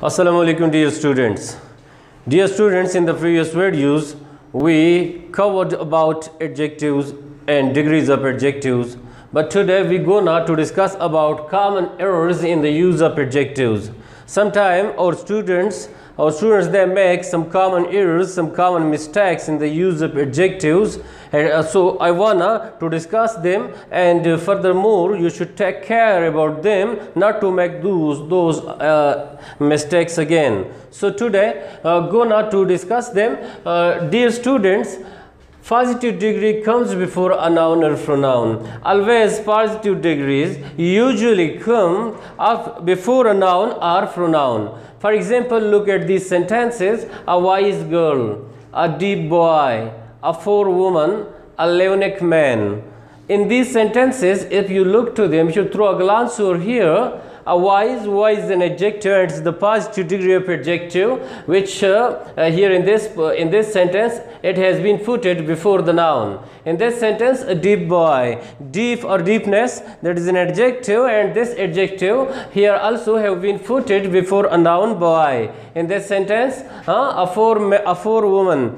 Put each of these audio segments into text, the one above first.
Assalamu alaikum dear students. Dear students, in the previous videos we covered about adjectives and degrees of adjectives, but today we go now to discuss about common errors in the use of adjectives. Sometimes our students they make some common errors, some common mistakes in the use of adjectives, and so I wanna to discuss them, and furthermore you should take care about them not to make those mistakes again. So today go now to discuss them. Dear students, positive degree comes before a noun or pronoun. Always positive degrees usually come up before a noun or pronoun. For example, look at these sentences: a wise girl, a deep boy, a forewoman, a learning man. In these sentences, if you look to them, you should throw a glance over here. A wise is an adjective. It's the positive degree of adjective, which here in this sentence it has been footed before the noun. In this sentence, a deep boy, deep or deepness, that is an adjective, and this adjective here also have been footed before a noun boy. In this sentence, a forewoman,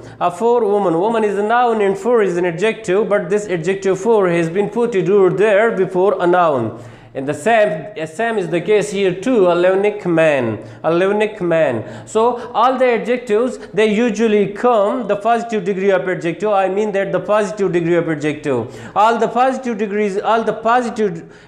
woman is a noun and for is an adjective, but this adjective for has been footed over there before a noun. And the same is the case here too. A learning man. So all the adjectives, they usually come the positive degree of adjective. I mean that the positive degree of adjective. All the positive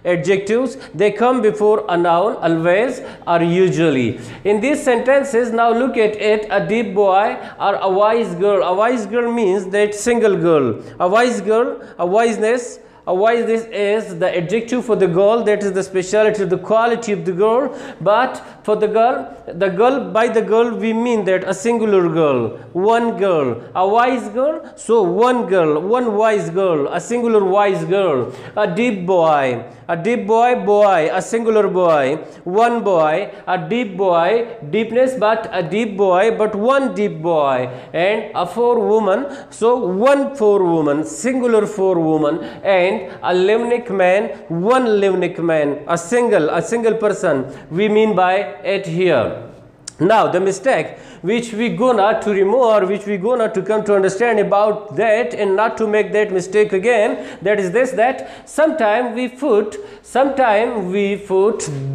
adjectives, they come before a noun always or usually. In these sentences, now look at it: a deep boy or a wise girl. A wise girl means that single girl. A wise girl, a wiseness. A wiseness is the adjective for the girl, that is the speciality, the quality of the girl. But for the girl, by the girl we mean that a singular girl, one girl. A wise girl, so one girl, one wise girl, a singular wise girl. A deep boy, boy, a singular boy, one boy. A deep boy, deepness, but a deep boy, but one deep boy. And a forewoman, so one forewoman, singular forewoman. And a learning man, one learning man, a single person we mean by it here. Now the mistake which we gonna to remove, or which we gonna to come to understand about that and not to make that mistake again, that is this, that sometime we put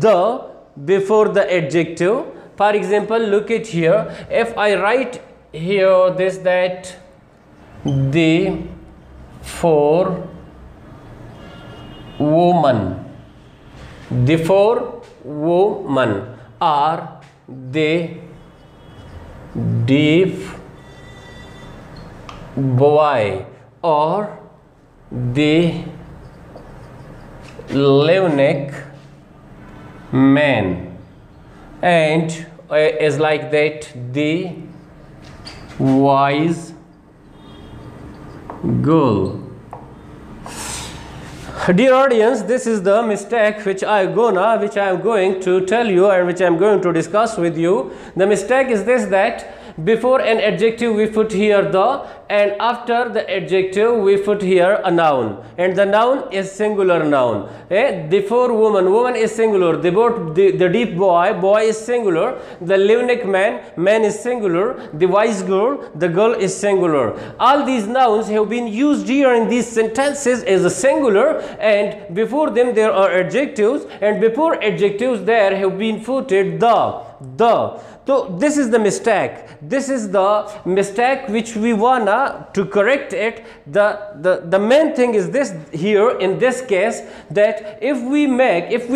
the before the adjective. For example, look at here. If I write here this, that the for woman, or the deep boy, or the learning man, and is like that the wise girl. Dear audience, this is the mistake which I am going to tell you, and which I am going to discuss with you. The mistake is this, that before an adjective we put here the, and after the adjective we put here a noun, and the noun is singular noun. The forewoman, is singular. The deep boy is singular. The learning man is singular. The wise girl, the girl is singular. All these nouns have been used here in these sentences as a singular, and before them there are adjectives, and before adjectives there have been footed the. So this is the mistake. This is the mistake which we wanna to correct it. The main thing is this here in this case, that if we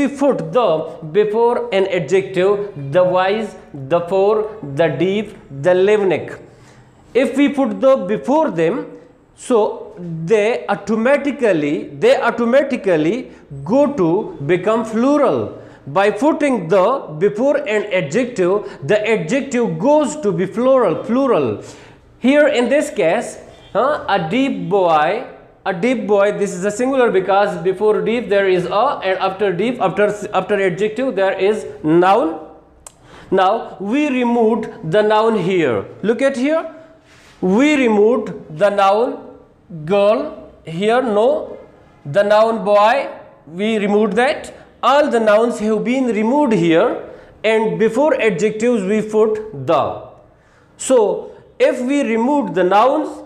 put the before an adjective, the wise, the for, the deep, the learning, if we put the before them, so they automatically go to become plural. By putting the before an adjective, the adjective goes to be plural. Here in this case, a deep boy, this is a singular because before deep there is a, and after deep, after adjective there is noun. Now we removed the noun here. Look at here. We removed the noun girl here, no. The noun boy, we removed that. All the nouns have been removed here, and before adjectives we put the. So if we removed the nouns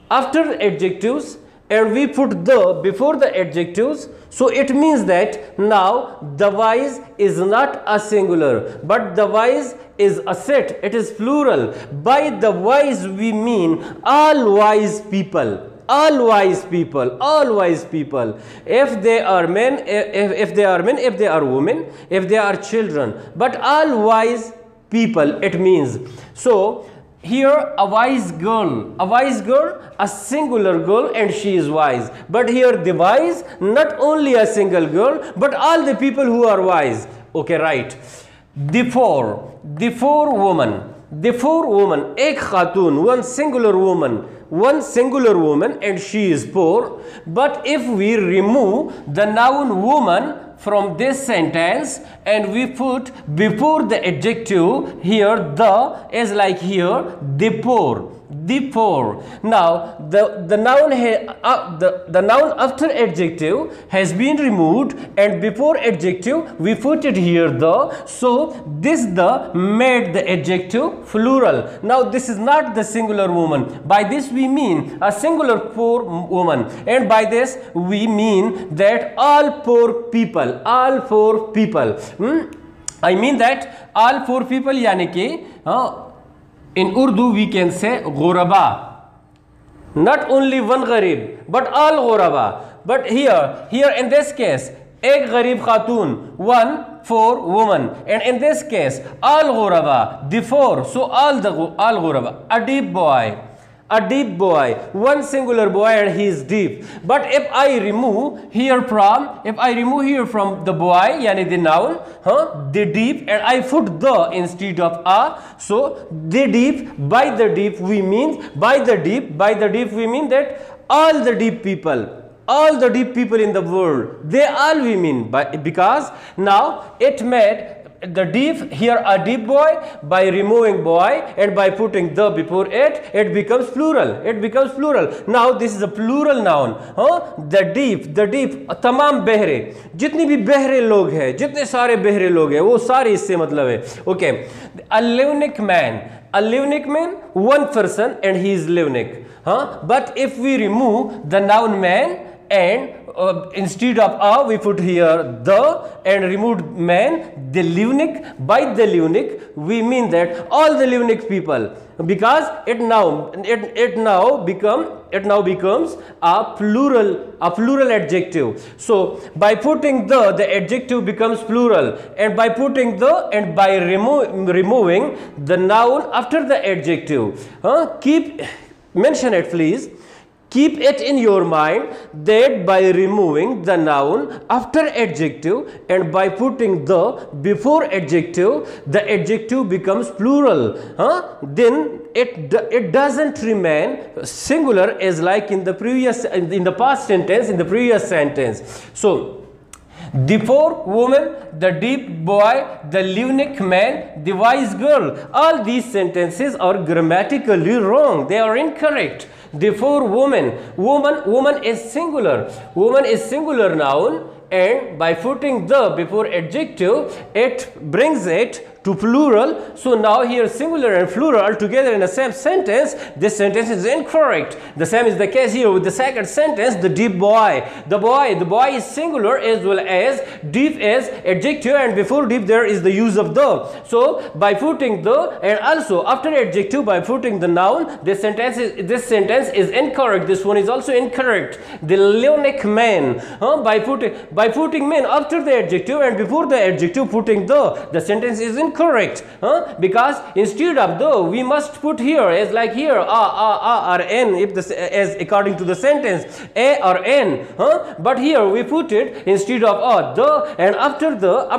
after adjectives and we put the before the adjectives, so it means that now the wise is not a singular, but the wise is a set, it is plural. By the wise we mean all wise people. All wise people, all wise people. If they are men, if they are men, if they are women, if they are children, but all wise people it means. So here a wise girl, a singular girl, and she is wise. But here the wise, not only a single girl, but all the people who are wise. Okay, right. The four woman, एक खातून, one singular woman, and she is poor. But if we remove the noun woman from this sentence and we put before the adjective here the, is like here the poor. Now the noun the noun after adjective has been removed and before adjective we put it here the. So this the made the adjective plural. Now this is not the singular woman. By this we mean a singular poor woman, and by this we mean that all poor people, I mean that all poor people, yani ki in Urdu we can say ghuraba, not only one gharib but all ghuraba. But here in this case ek gharib khatun, one poor woman, and in this case all ghuraba, the four, so all ghuraba. A deep boy, one singular boy, and he is deep. But if I remove here from the boy, yani the noun, the deep, and I put the instead of a, so the deep, by the deep we mean that all the deep people in the world, they all we mean, because now it made the deep, here a deep boy, by removing boy and by putting the before it becomes plural. Now this is a plural noun. The deep, तमाम बहरे, जितनी भी बहरे लोग हैं, जितने सारे बहरे लोग हैं, वो सारे इससे मतलब है. Okay, a learning man, one person, and he is learning. But if we remove the noun man and instead of a we put here the and removed man, the learning, by the learning we mean that all the learning people, because it now becomes a plural adjective. So by putting the adjective becomes plural, and by putting the and by removing the noun after the adjective. Mention it please. Keep it in your mind that by removing the noun after adjective and by putting the before adjective, the adjective becomes plural. Then it doesn't remain singular as like in the past sentence, in the previous sentence. So the poor woman, the deep boy, the learning man, the wise girl, all these sentences are grammatically wrong. They are incorrect. Therefore woman is singular noun, and by putting the before adjective it brings it to plural. So now here singular and plural are together in the same sentence. This sentence is incorrect. The same is the case here with the second sentence, the deep boy. The boy is singular as well as deep as adjective, and before deep there is the use of the. So by putting the and also after adjective by putting the noun, this sentence is incorrect. This one is also incorrect. The learning man, by putting man after the adjective and before the adjective putting the sentence is incorrect, because instead of the we must put here as like here a or n, if this as according to the sentence a or n, but here we put it instead of the, and after the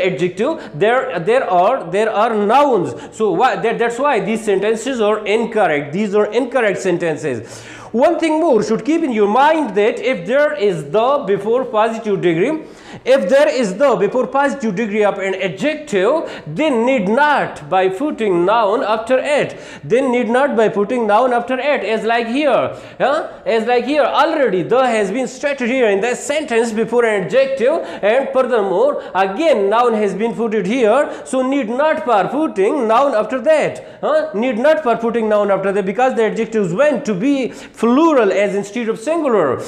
adjective there are nouns. So that's why these sentences are incorrect. These are incorrect sentences. One thing more should keep in your mind, that if there is the before positive degree, if there is the before positive degree of an adjective, then need not by putting noun after it. Then need not by putting noun after it, as like here. As like here, already the has been stated here in the sentence before an adjective, and furthermore again noun has been put here, so need not for putting noun after that. Need not for putting noun after that, because the adjectives went to be plural as instead of singular.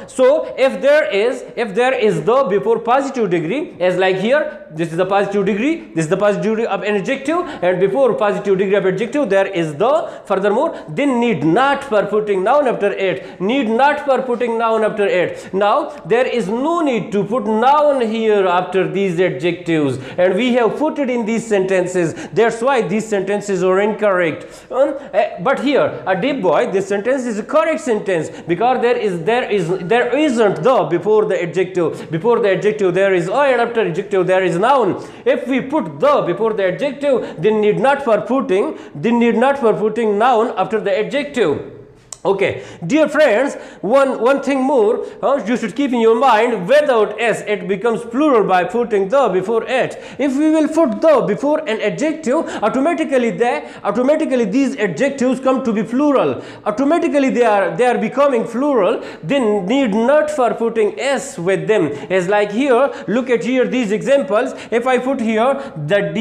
So if there is the before positive degree, as like here, this is the positive degree, this is the positive degree of an adjective, and before positive degree of adjective there is the, furthermore, then need not for putting noun after it. Need not for putting noun after it. Now there is no need to put noun here after these adjectives, and we have put it in these sentences. That's why these sentences are incorrect. But here, a deep boy, this sentence is a correct sentence, because there isn't the before the adjective. Before the adjective there is I, and after adjective there is noun. If we put the before the adjective, then need not for putting noun after the adjective. Okay, dear friends, one thing more you should keep in your mind. Without s, it becomes plural by putting the before it. If we will put the before an adjective, automatically these adjectives come to be plural. Automatically they are becoming plural. Then need not for putting s with them, as like here. Look at here these examples. If I put here the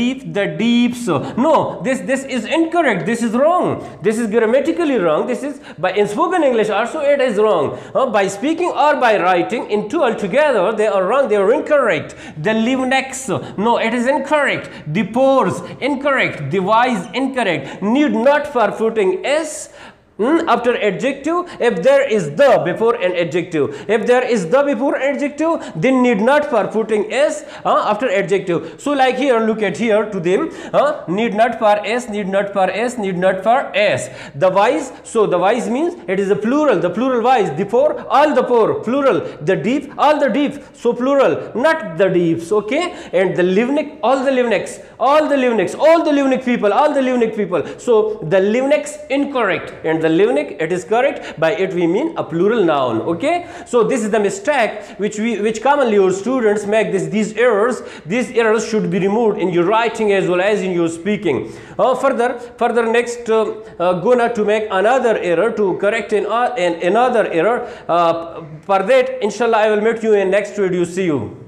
deeps, no, this is incorrect. This is wrong. This is grammatically wrong. This is by in spoken English also it is wrong. By speaking or by writing, in two altogether they are wrong, they are incorrect. The live next, no, it is incorrect. The pores, incorrect. The wise, incorrect. Need not for putting s after adjective if there is the before an adjective. If there is the before adjective, then need not for putting s after adjective. So like here, look at here to them, need not for s, need not for s, need not for s. The wise, so the wise means it is a plural, the plural wise. The poor, all the poor, plural. The deep, all the deep, so plural, not the deeps. Okay, and the livnik, all the livniks, all the livniks, all the livnik people, all the livnik people. So the livniks incorrect, and the livnik it is correct. By it we mean a plural noun. Okay, so this is the mistake which commonly your students make. These errors should be removed in your writing as well as in your speaking. Further next gonna to make another error, to correct another error. For that inshallah I will meet you in next video. See you.